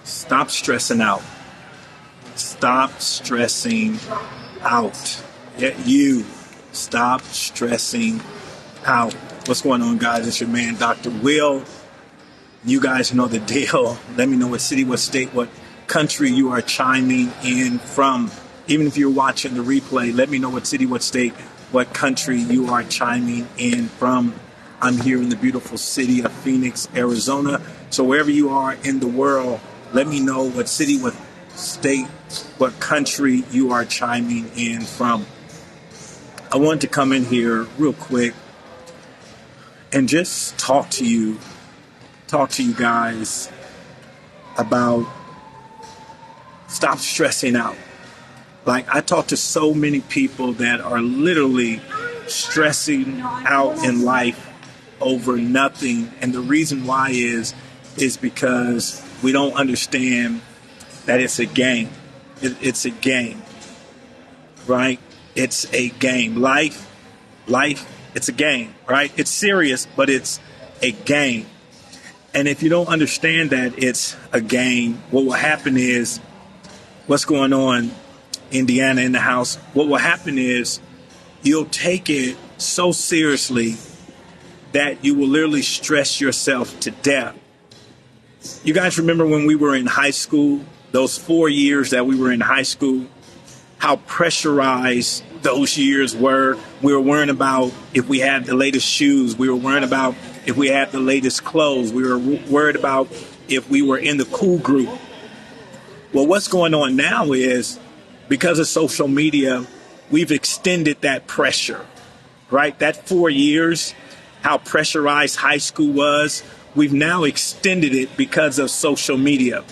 Stop stressing out. Stop stressing out. Yeah, you. Stop stressing out. What's going on, guys? It's your man, Dr. Will. You guys know the deal. Let me know what city, what state, what country you are chiming in from. Even if you're watching the replay, let me know what city, what state, what country you are chiming in from. I'm here in the beautiful city of Phoenix, Arizona. So wherever you are in the world, let me know what city, what state, what country you are chiming in from. I wanted to come in here real quick and just talk to you guys about stop stressing out. Like, I talk to so many people that are literally stressing out in life over nothing. And the reason why is because we don't understand that it's a game. It's a game, right? It's a game. Life, it's a game, right? It's serious, but it's a game. And if you don't understand that it's a game, what will happen is, what's going on, Indiana in the house, what will happen is you'll take it so seriously that you will literally stress yourself to death. You guys remember when we were in high school, those 4 years that we were in high school, how pressurized those years were. We were worrying about if we had the latest shoes. We were worrying about if we had the latest clothes. We were worried about if we were in the cool group. Well, what's going on now is, because of social media, we've extended that pressure, right? That 4 years, how pressurized high school was, we've now extended it because of social media.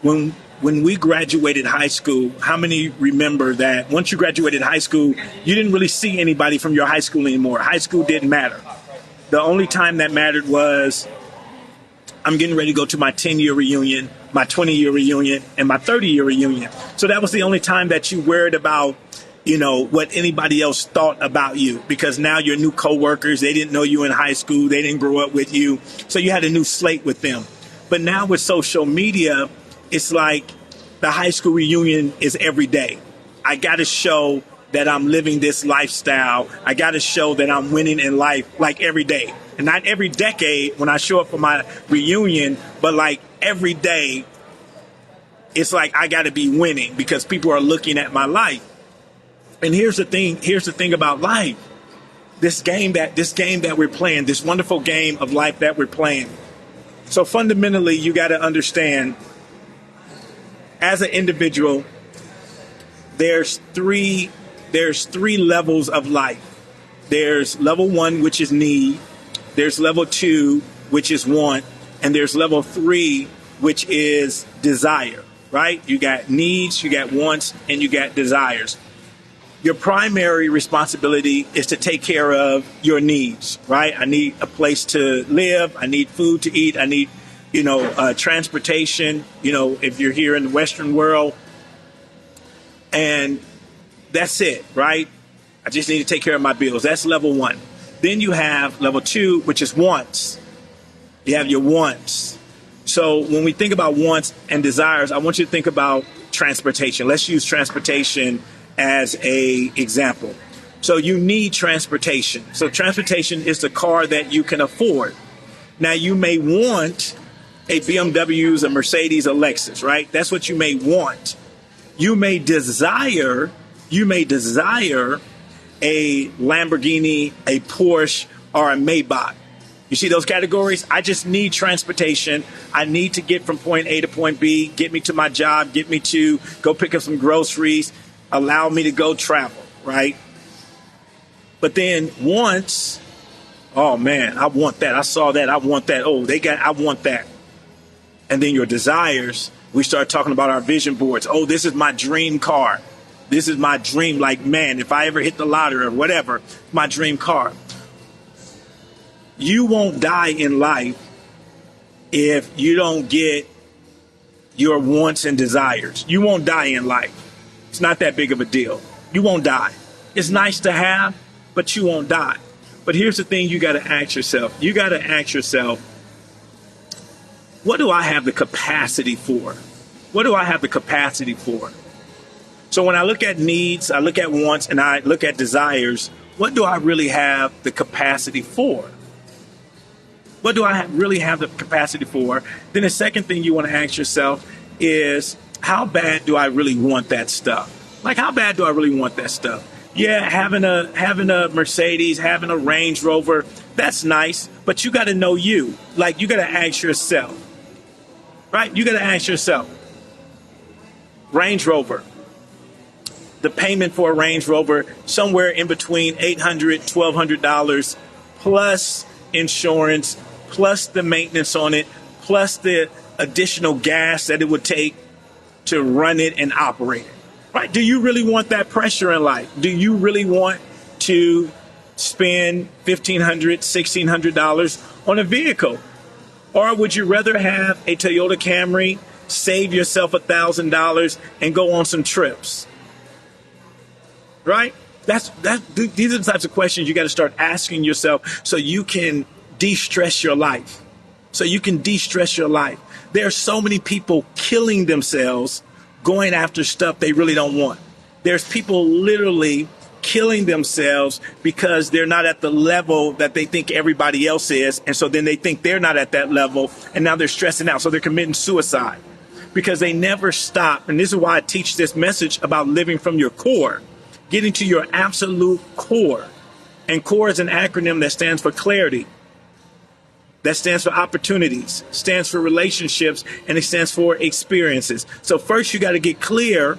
When we graduated high school, how many remember that once you graduated high school, you didn't really see anybody from your high school anymore? High school didn't matter. The only time that mattered was, I'm getting ready to go to my 10-year reunion, my 20-year reunion, and my 30-year reunion. So that was the only time that you worried about, what anybody else thought about you, because now your new coworkers, they didn't know you in high school. They didn't grow up with you. So you had a new slate with them. But now with social media, it's like the high school reunion is every day. I got to show that I'm living this lifestyle. I got to show that I'm winning in life, like every day. And not every decade when I show up for my reunion, but like every day, it's like I got to be winning because people are looking at my life. And here's the thing about life. This game that we're playing, this wonderful game of life that we're playing. So fundamentally, you got to understand, as an individual, there's three levels of life. There's level 1, which is need. There's level 2, which is want. And there's level 3, which is desire, right? You got needs, you got wants, and you got desires. Your primary responsibility is to take care of your needs, right? I need a place to live. I need food to eat. I need, transportation, if you're here in the Western world. And that's it, right? I just need to take care of my bills. That's level 1. Then you have level 2, which is wants. You have your wants. So when we think about wants and desires, I want you to think about transportation. Let's use transportation as an example. So you need transportation. So transportation is the car that you can afford. Now you may want a BMW, a Mercedes, a Lexus, right? That's what you may want. You may desire a Lamborghini, a Porsche, or a Maybach. You see those categories? I just need transportation. I need to get from point A to point B, get me to my job, get me to go pick up some groceries, allow me to go travel, right? But then wants, oh man, I want that. I saw that. I want that. Oh, I want that. And then your desires, we start talking about our vision boards. Oh, this is my dream car. This is my dream. Like, man, if I ever hit the lottery or whatever, my dream car. You won't die in life if you don't get your wants and desires. You won't die in life. It's not that big of a deal. You won't die. It's nice to have, but you won't die. But here's the thing you got to ask yourself. You got to ask yourself, what do I have the capacity for? What do I have the capacity for? So when I look at needs, I look at wants, and I look at desires, what do I really have the capacity for? What do I really have the capacity for? Then the second thing you want to ask yourself is, how bad do I really want that stuff? Like, how bad do I really want that stuff? Yeah, having a Mercedes, having a Range Rover, that's nice, but you got to know you. Like, you got to ask yourself, right? You got to ask yourself, Range Rover, the payment for a Range Rover, somewhere in between $800, $1,200, plus insurance, plus the maintenance on it, plus the additional gas that it would take to run it and operate it. Right? Do you really want that pressure in life? Do you really want to spend $1,500, $1,600 on a vehicle? Or would you rather have a Toyota Camry, save yourself $1,000 and go on some trips? Right? These are the types of questions you got to start asking yourself so you can de-stress your life. So you can de-stress your life. There are so many people killing themselves going after stuff they really don't want. There's people literally killing themselves because they're not at the level that they think everybody else is. And so then they think they're not at that level, and now they're stressing out. So they're committing suicide because they never stop. And this is why I teach this message about living from your core, getting to your absolute core. And core is an acronym that stands for clarity, that stands for opportunities, stands for relationships, and it stands for experiences. So first, you got to get clear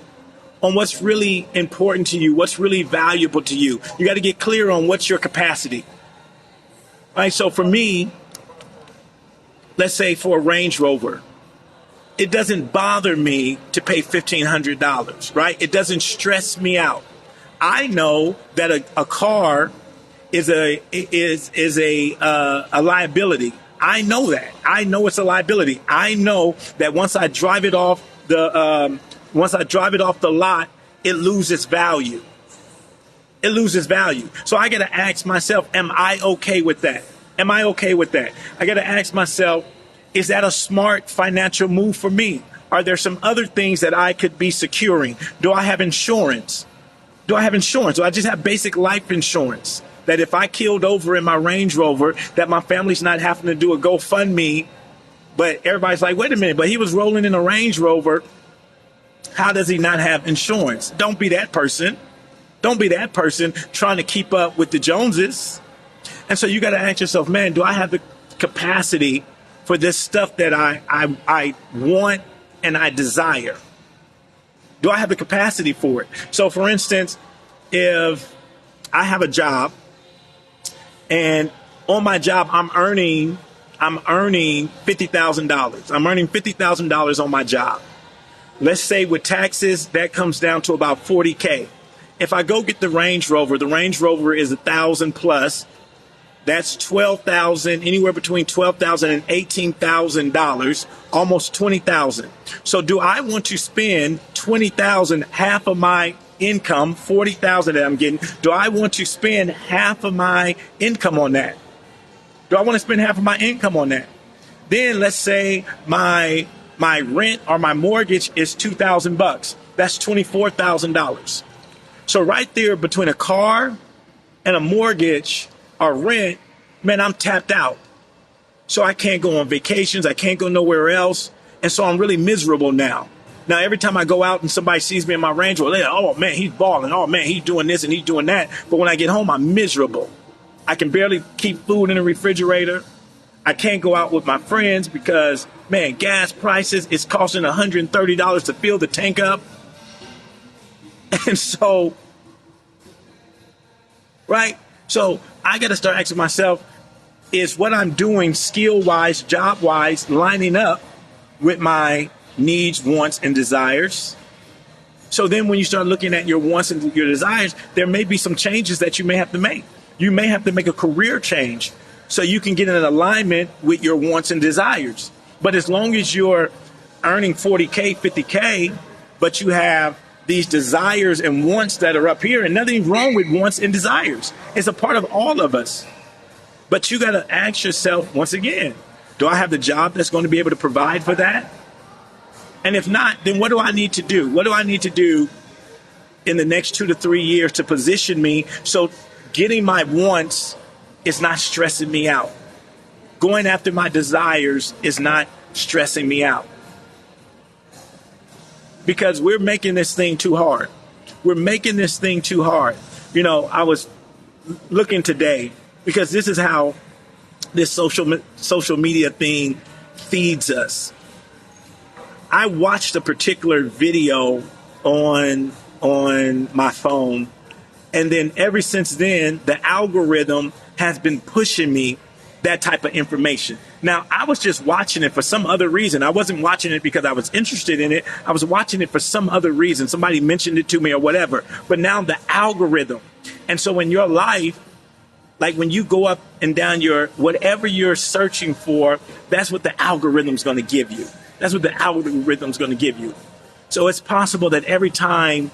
on what's really important to you, what's really valuable to you. You got to get clear on what's your capacity. All right, so for me, let's say for a Range Rover, it doesn't bother me to pay $1,500, right? It doesn't stress me out. I know that a car is a liability. I know that. I know it's a liability. I know that once I drive it off the lot, it loses value. It loses value. So I got to ask myself, am I okay with that? Am I okay with that? I got to ask myself, is that a smart financial move for me? Are there some other things that I could be securing? Do I have insurance? Do I just have basic life insurance? That if I killed over in my Range Rover, that my family's not having to do a GoFundMe, but everybody's like, wait a minute, but he was rolling in a Range Rover. How does he not have insurance? Don't be that person. Don't be that person trying to keep up with the Joneses. And so you got to ask yourself, man, do I have the capacity for this stuff that I want and I desire? Do I have the capacity for it? So for instance, if I have a job, and on my job, I'm earning $50,000. I'm earning $50,000 on my job. Let's say with taxes, that comes down to about $40K. If I go get the Range Rover is $1,000 plus. That's $12,000, anywhere between $12,000 and $18,000, almost $20,000. So do I want to spend $20,000, half of my income, $40,000 that I'm getting? Do I want to spend half of my income on that? Do I want to spend half of my income on that? Then let's say my rent or my mortgage is $2,000. That's $24,000. So right there between a car and a mortgage or rent, man, I'm tapped out. So I can't go on vacations. I can't go nowhere else. And so I'm really miserable now. Now, every time I go out and somebody sees me in my Range Rover, they're like, oh, man, he's balling. Oh, man, he's doing this and he's doing that. But when I get home, I'm miserable. I can barely keep food in the refrigerator. I can't go out with my friends because, man, gas prices, it's costing $130 to fill the tank up. And so, right? So I got to start asking myself, is what I'm doing skill-wise, job-wise, lining up with my needs, wants, and desires? So then when you start looking at your wants and your desires, there may be some changes that you may have to make. You may have to make a career change so you can get in alignment with your wants and desires. But as long as you're earning 40K, 50K, but you have these desires and wants that are up here, and nothing wrong with wants and desires. It's a part of all of us. But you got to ask yourself, once again, Do I have the job that's going to be able to provide for that? And if not, then what do I need to do? What do I need to do in the next 2 to 3 years to position me so getting my wants is not stressing me out? Going after my desires is not stressing me out. Because we're making this thing too hard. We're making this thing too hard. You know, I was looking today because this is how this social media thing feeds us. I watched a particular video on my phone, and then ever since then, the algorithm has been pushing me that type of information. Now, I was just watching it for some other reason. I wasn't watching it because I was interested in it. I was watching it for some other reason. Somebody mentioned it to me or whatever. But now the algorithm. And so in your life, like when you go up and down your, whatever you're searching for, that's what the algorithm's going to give you. That's what the algorithm's going to give you. So it's possible that every time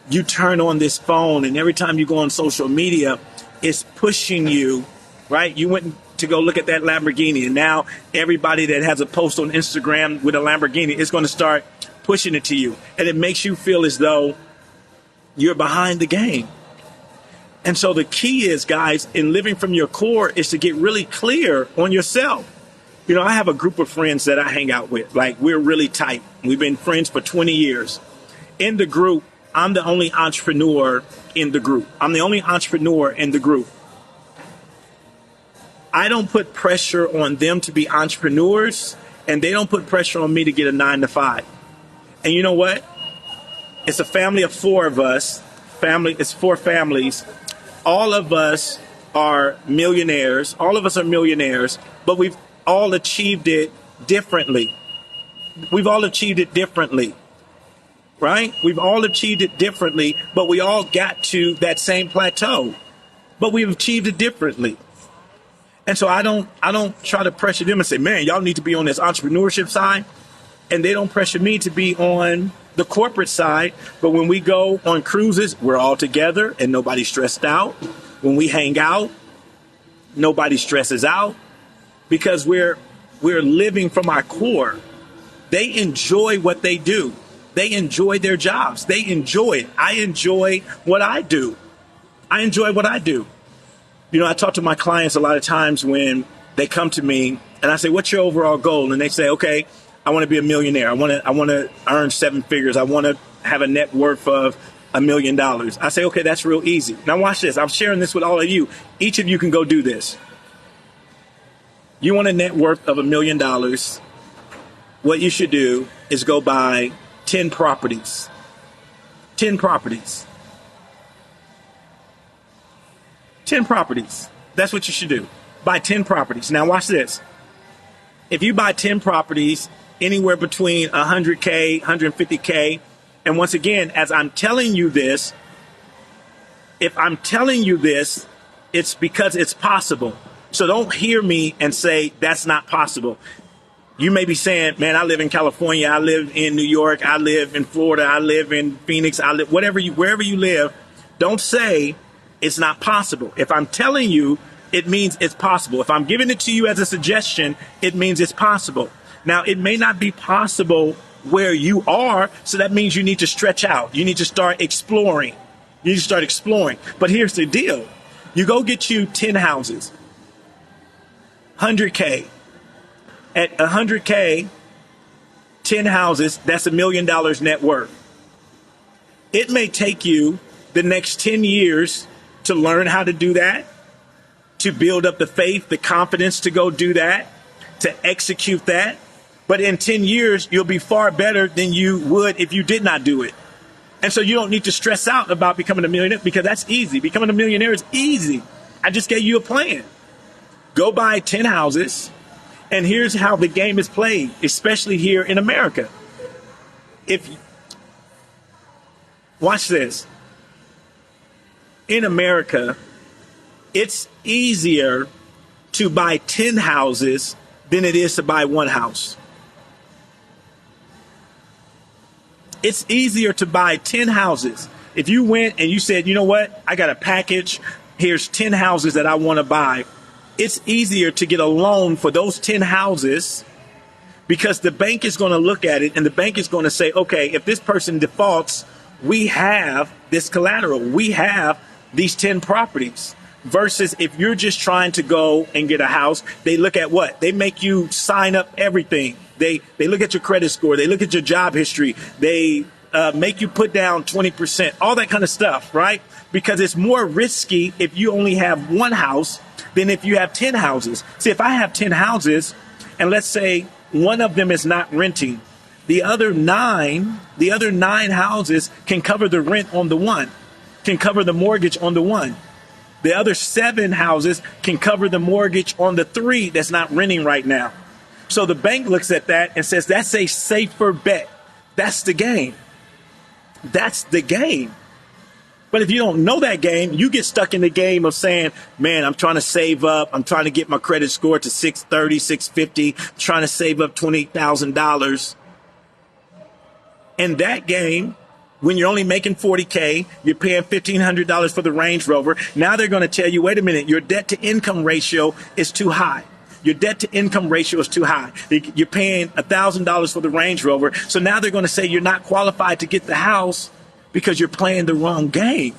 you turn on this phone and every time you go on social media, it's pushing you, right? You went to go look at that Lamborghini, and now everybody that has a post on Instagram with a Lamborghini is going to start pushing it to you. And it makes you feel as though you're behind the game. And so the key is, guys, in living from your core is to get really clear on yourself. You know, I have a group of friends that I hang out with. Like, we're really tight. We've been friends for 20 years. In the group, I'm the only entrepreneur in the group. I'm the only entrepreneur in the group. I don't put pressure on them to be entrepreneurs, and they don't put pressure on me to get a 9-to-5. And you know what? It's a family of 4 of us. It's 4 families. All of us are millionaires. All of us are millionaires, but we've all achieved it differently. We've all achieved it differently, right? We've all achieved it differently, but we all got to that same plateau, but we've achieved it differently. And so I don't try to pressure them and say, man, y'all need to be on this entrepreneurship side. And they don't pressure me to be on the corporate side. But when we go on cruises, we're all together and nobody's stressed out. When we hang out, nobody stresses out because we're living from our core. They enjoy what they do. They enjoy their jobs. They enjoy it. I enjoy what I do. I enjoy what I do. You know, I talk to my clients a lot of times when they come to me and I say, what's your overall goal? And they say, okay, I want to be a millionaire. I want to earn 7 figures. I want to have a net worth of $1 million. I say, okay, that's real easy. Now watch this. I'm sharing this with all of you. Each of you can go do this. You want a net worth of $1 million. What you should do is go buy 10 properties. 10 properties. 10 properties. That's what you should do. Buy 10 properties. Now watch this. If you buy 10 properties, anywhere between 100K, 150K, and once again, as I'm telling you this, if I'm telling you this, it's because it's possible. So don't hear me and say that's not possible. You may be saying, man, I live in California, I live in New York, I live in Florida, I live in Phoenix, I live wherever you live. Don't say it's not possible. If I'm telling you, it means it's possible. If I'm giving it to you as a suggestion, it means it's possible. Now, it may not be possible where you are, so that means you need to stretch out. You need to start exploring. You need to start exploring. But here's the deal. You go get you 10 houses, 100K. At 100K, 10 houses, that's $1 million net worth. It may take you the next 10 years to learn how to do that, to build up the faith, the confidence to go do that, to execute that. But in 10 years, you'll be far better than you would if you did not do it. And so you don't need to stress out about becoming a millionaire because that's easy. Becoming a millionaire is easy. I just gave you a plan. Go buy 10 houses. And here's how the game is played, especially here in America. Watch this. In America, it's easier to buy 10 houses than it is to buy 1 house. It's easier to buy 10 houses. If you went and you said, you know what, I got a package, here's 10 houses that I want to buy. it's easier to get a loan for those 10 houses because the bank is going to look at it and the bank is going to say, okay, if this person defaults, we have this collateral. We have these 10 properties. Versus if you're just trying to go and get a house, they look at what? They make you sign up everything. They look at your credit score. They look at your job history. They make you put down 20%, all that kind of stuff, right? Because it's more risky if you only have one house than if you have 10 houses. See, if I have 10 houses and let's say one of them is not renting, the other nine houses can cover the rent on the one, can cover the mortgage on the one. The other 7 houses can cover the mortgage on the 3 that's not renting right now. So the bank looks at that and says, that's a safer bet. That's the game. That's the game. But if you don't know that game, you get stuck in the game of saying, man, I'm trying to save up. I'm trying to get my credit score to 630, 650, trying to save up $20,000. In that game, when you're only making $40K, you're paying $1,500 for the Range Rover. Now they're going to tell you, wait a minute, your debt to income ratio is too high. Your debt to income ratio is too high. You're paying $1,000 for the Range Rover. So now they're going to say you're not qualified to get the house because you're playing the wrong game.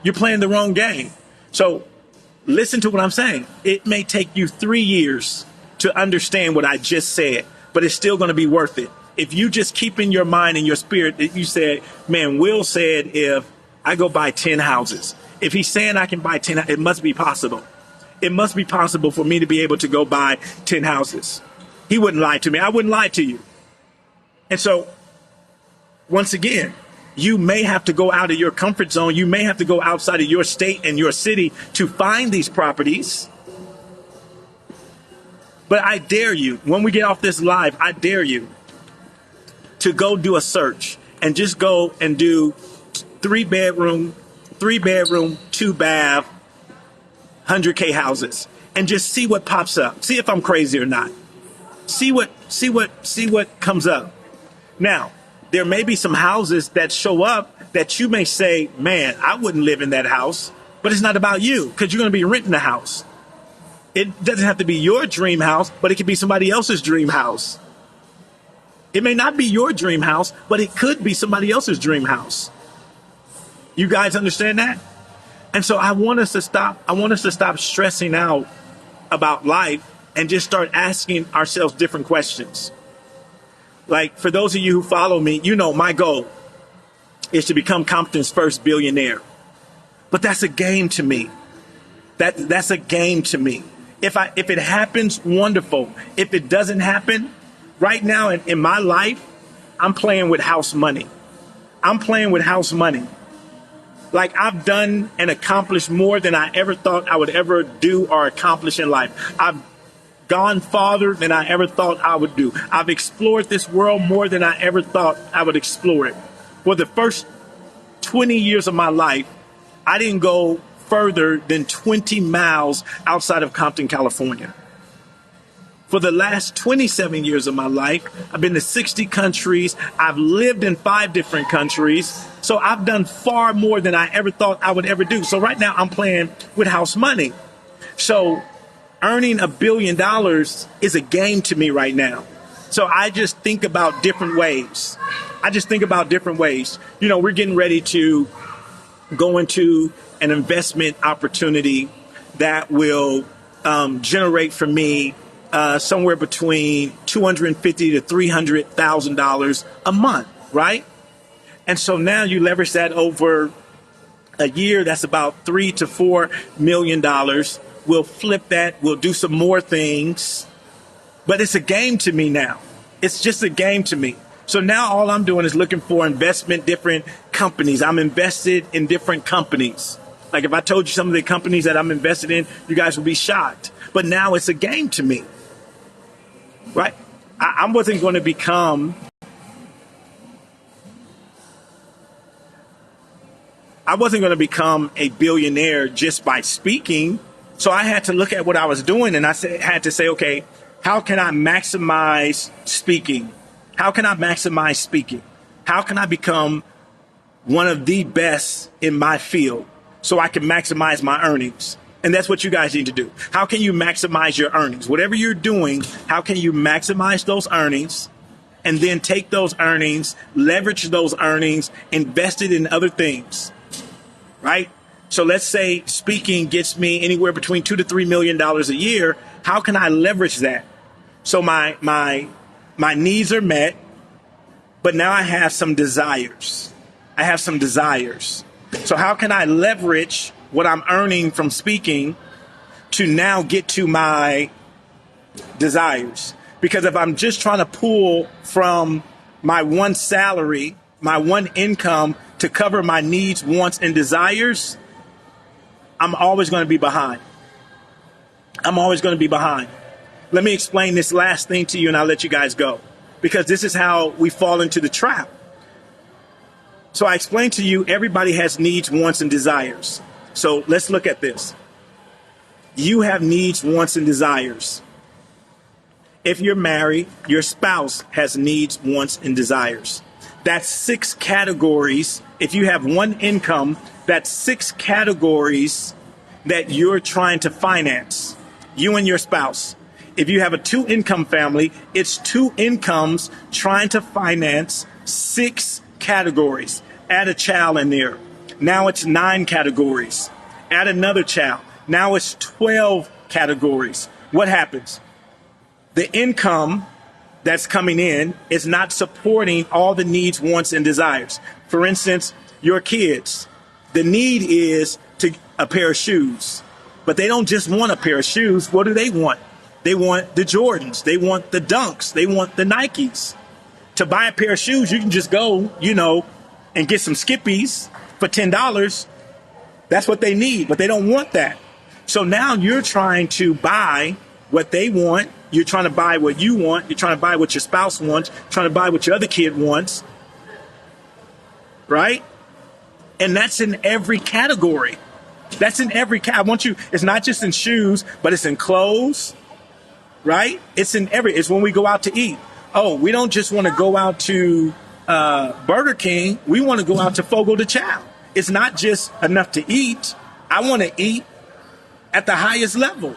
You're playing the wrong game. So listen to what I'm saying. It may take you 3 years to understand what I just said, but it's still going to be worth it. If you just keep in your mind and your spirit that you said, man, Will said if I go buy 10 houses, if he's saying I can buy 10, it must be possible. It must be possible for me to be able to go buy 10 houses. He wouldn't lie to me. I wouldn't lie to you. And so, once again, you may have to go out of your comfort zone. You may have to go outside of your state and your city to find these properties. But I dare you, when we get off this live, I dare you to go do a search and just go and do 3 bedroom, 2 bath, 100K houses and just see what pops up. See if I'm crazy or not. See what comes up. Now, there may be some houses that show up that you may say, man, I wouldn't live in that house, but it's not about you because you're going to be renting the house. It doesn't have to be your dream house, but it could be somebody else's dream house. It may not be your dream house, but it could be somebody else's dream house. You guys understand that? And so I want us to stop stressing out about life and just start asking ourselves different questions. Like for those of you who follow me, you know my goal is to become Compton's first billionaire. But that's a game to me. That's a game to me. If it happens, wonderful. If it doesn't happen, right now in my life, I'm playing with house money. I'm playing with house money. Like I've done and accomplished more than I ever thought I would ever do or accomplish in life. I've gone farther than I ever thought I would do. I've explored this world more than I ever thought I would explore it. For the first 20 years of my life, I didn't go further than 20 miles outside of Compton, California. For the last 27 years of my life, I've been to 60 countries. I've lived in 5 different countries. So I've done far more than I ever thought I would ever do. So right now I'm playing with house money. So earning $1 billion is a game to me right now. So I just think about different ways. You know, we're getting ready to go into an investment opportunity that will generate for me somewhere between $250,000 to $300,000 a month, right? And so now you leverage that over a year. That's about $3 to $4 million. We'll flip that. We'll do some more things. But it's a game to me now. It's just a game to me. So now all I'm doing is looking for investment, different companies. I'm invested in different companies. Like if I told you some of the companies that I'm invested in, you guys would be shocked. But now it's a game to me, right? I wasn't going to become a billionaire just by speaking. So I had to look at what I was doing and had to say, okay, how can I maximize speaking? How can I maximize speaking? How can I become one of the best in my field so I can maximize my earnings? And that's what you guys need to do. How can you maximize your earnings? Whatever you're doing, how can you maximize those earnings and then take those earnings, leverage those earnings, invest it in other things, right? So let's say speaking gets me anywhere between $2 to $3 million a year. How can I leverage that? So my needs are met, but now I have some desires. So how can I leverage what I'm earning from speaking to now get to my desires? Because if I'm just trying to pull from my one salary, my one income to cover my needs, wants, and desires, I'm always going to be behind. Let me explain this last thing to you and I'll let you guys go, because this is how we fall into the trap. So I explained to you, everybody has needs, wants, and desires. So let's look at this. You have needs, wants, and desires. If you're married, your spouse has needs, wants, and desires. That's 6 categories. If you have one income, that's 6 categories that you're trying to finance, you and your spouse. If you have a 2-income family, it's 2 incomes trying to finance 6 categories. Add a child in there. Now it's 9 categories. Add another child. Now it's 12 categories. What happens? The income that's coming in is not supporting all the needs, wants, and desires. For instance, your kids, the need is to a pair of shoes, but they don't just want a pair of shoes. What do they want? They want the Jordans. They want the Dunks. They want the Nikes. To buy a pair of shoes, you can just go, and get some Skippies for $10. That's what they need, but they don't want that. So now you're trying to buy what they want. You're trying to buy what you want. You're trying to buy what your spouse wants. Trying to buy what your other kid wants. Right? And that's in every category. It's not just in shoes, but it's in clothes. Right? It's when we go out to eat. Oh, we don't just want to go out to Burger King. We want to go out to Fogo de Chao. It's not just enough to eat. I want to eat at the highest level.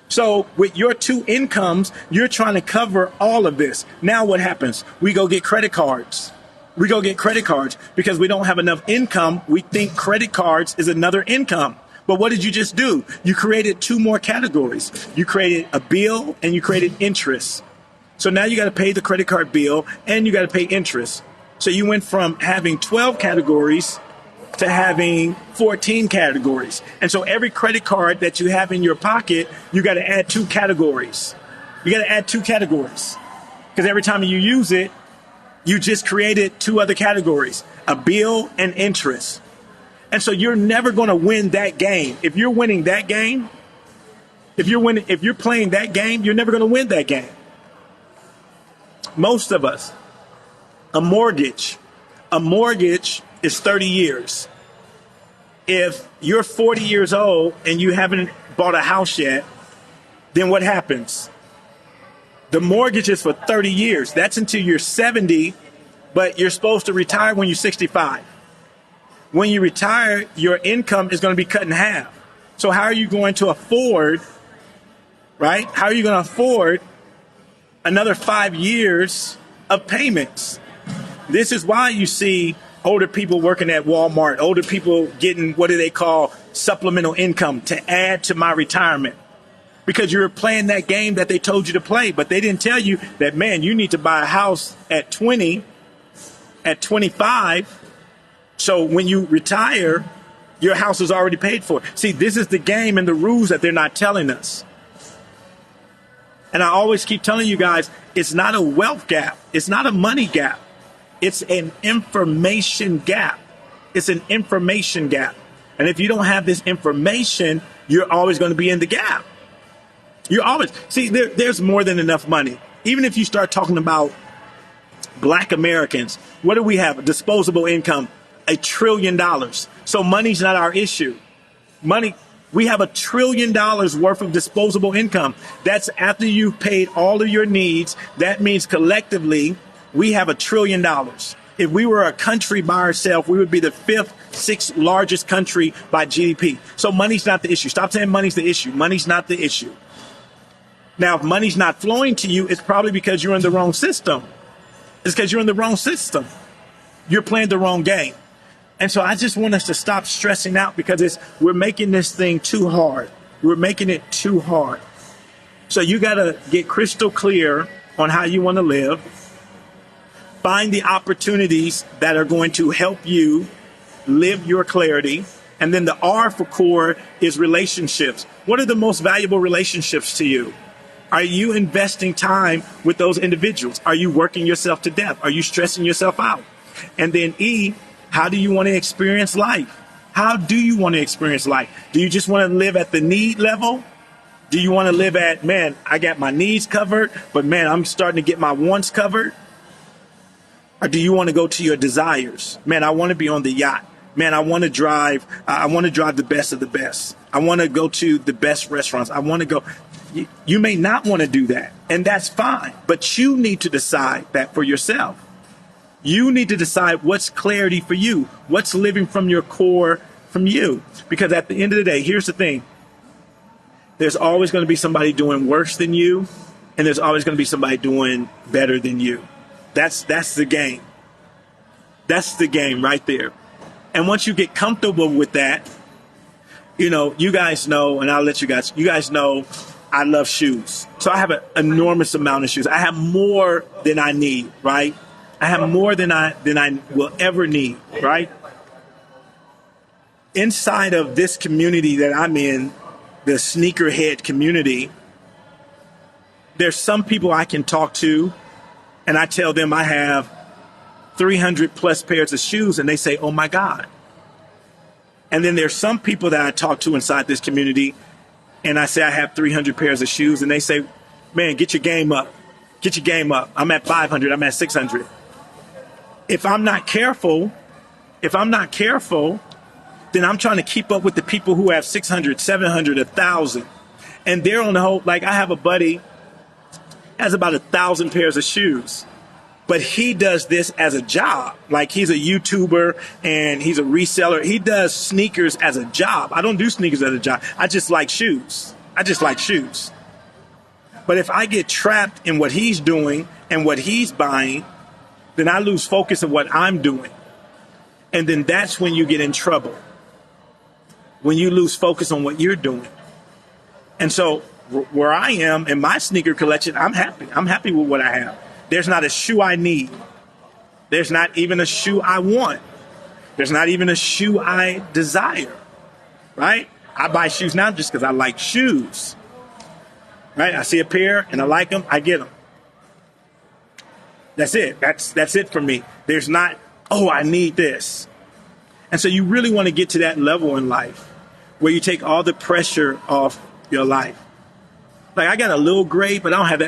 So with your 2 incomes, you're trying to cover all of this. Now what happens? We go get credit cards. Because we don't have enough income. We think credit cards is another income. But what did you just do? You created 2 more categories. You created a bill and you created interest. So now you got to pay the credit card bill and you got to pay interest. So you went from having 12 categories to having 14 categories. And so every credit card that you have in your pocket, you got to add 2 categories. Because every time you use it, you just created 2 other categories, a bill and interest. And so you're never going to win that game. If you're winning that game, if you're playing that game, you're never going to win that game. Most of us, a mortgage is 30 years. If you're 40 years old and you haven't bought a house yet, then what happens? The mortgage is for 30 years. That's until you're 70, but you're supposed to retire when you're 65. When you retire, your income is going to be cut in half. So how are you going to afford, right? How are you going to afford another 5 years of payments? This is why you see older people working at Walmart, older people getting, what do they call, supplemental income to add to my retirement. Because you're playing that game that they told you to play, but they didn't tell you that, man, you need to buy a house at 20, at 25. So when you retire, your house is already paid for. See, this is the game and the rules that they're not telling us. And I always keep telling you guys, it's not a wealth gap. It's not a money gap. It's an information gap. It's an information gap. And if you don't have this information, you're always going to be in the gap. There's more than enough money. Even if you start talking about Black Americans, what do we have? Disposable income, $1 trillion. So money's not our issue. We have $1 trillion worth of disposable income. That's after you've paid all of your needs. That means collectively, we have $1 trillion. If we were a country by ourselves, we would be the 5th sixth largest country by GDP. So money's not the issue. Stop saying money's the issue. Money's not the issue. Now, if money's not flowing to you, it's probably because you're in the wrong system. It's because you're in the wrong system. You're playing the wrong game. And so I just want us to stop stressing out because we're making this thing too hard. We're making it too hard. So you got to get crystal clear on how you want to live. Find the opportunities that are going to help you live your clarity. And then the R for core is relationships. What are the most valuable relationships to you? Are you investing time with those individuals? Are you working yourself to death? Are you stressing yourself out? And then E, how do you want to experience life? How do you want to experience life? Do you just want to live at the need level? Do you want to live at, man, I got my needs covered, but man, I'm starting to get my wants covered? Or do you want to go to your desires? Man, I want to be on the yacht. Man, I want to drive the best of the best. I want to go to the best restaurants. I want to go. You may not want to do that, and that's fine. But you need to decide that for yourself. You need to decide what's clarity for you, what's living from your core from you. Because at the end of the day, here's the thing. There's always going to be somebody doing worse than you, and there's always going to be somebody doing better than you. That's the game. That's the game right there. And once you get comfortable with that, you guys know, and I'll let you guys know, I love shoes. So I have an enormous amount of shoes. I have more than I need, right? I have more than I will ever need, right? Inside of this community that I'm in, the sneakerhead community, there's some people I can talk to, and I tell them I have 300 plus pairs of shoes, and they say, oh my God. And then there's some people that I talk to inside this community, and I say I have 300 pairs of shoes, and they say, man, get your game up. Get your game up. I'm at 500. I'm at 600. If I'm not careful, then I'm trying to keep up with the people who have 600, 700, 1,000. And they're on the whole, like I have a buddy, has about 1,000 pairs of shoes. But he does this as a job. Like he's a YouTuber and he's a reseller. He does sneakers as a job. I don't do sneakers as a job. I just like shoes. But if I get trapped in what he's doing and what he's buying, then I lose focus of what I'm doing. And then that's when you get in trouble. When you lose focus on what you're doing. And so where I am in my sneaker collection, I'm happy. I'm happy with what I have. There's not a shoe I need. There's not even a shoe I want. There's not even a shoe I desire, right? I buy shoes now just because I like shoes, right? I see a pair and I like them, I get them. That's it. That's it for me. There's not, oh, I need this. And so you really want to get to that level in life where you take all the pressure off your life. Like I got a little gray, but I don't have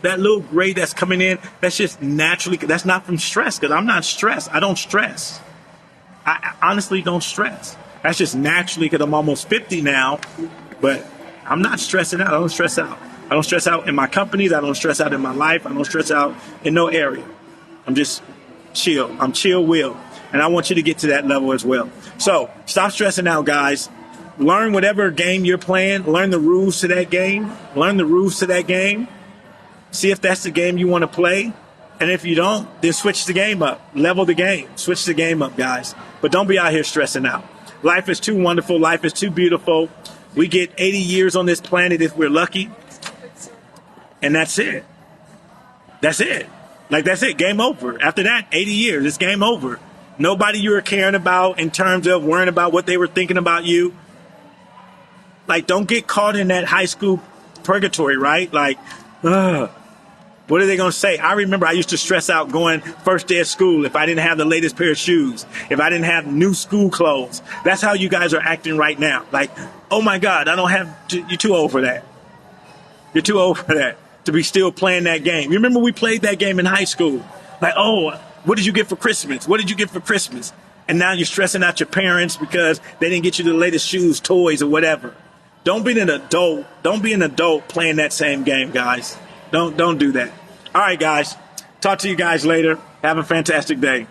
that little gray that's coming in. That's just naturally, that's not from stress because I'm not stressed. I don't stress. I honestly don't stress. That's just naturally because I'm almost 50 now, but I'm not stressing out. I don't stress out. I don't stress out in my companies. I don't stress out in my life. I don't stress out in no area. I'm just chill. I'm chill will. And I want you to get to that level as well. So stop stressing out, guys. Learn whatever game you're playing. Learn the rules to that game. See if that's the game you want to play. And if you don't, then switch the game up. Level the game. Switch the game up, guys. But don't be out here stressing out. Life is too wonderful. Life is too beautiful. We get 80 years on this planet if we're lucky. And that's it. That's it. Like, that's it. Game over. After that, 80 years, it's game over. Nobody you were caring about in terms of worrying about what they were thinking about you. Like, don't get caught in that high school purgatory, right? Like, what are they going to say? I remember I used to stress out going first day of school if I didn't have the latest pair of shoes, if I didn't have new school clothes. That's how you guys are acting right now. Like, oh my God, you're too old for that. You're too old for that to be still playing that game. You remember we played that game in high school? Like, oh, what did you get for Christmas? What did you get for Christmas? And now you're stressing out your parents because they didn't get you the latest shoes, toys, or whatever. Don't be an adult. Don't be an adult playing that same game, guys. Don't do that. All right, guys. Talk to you guys later. Have a fantastic day.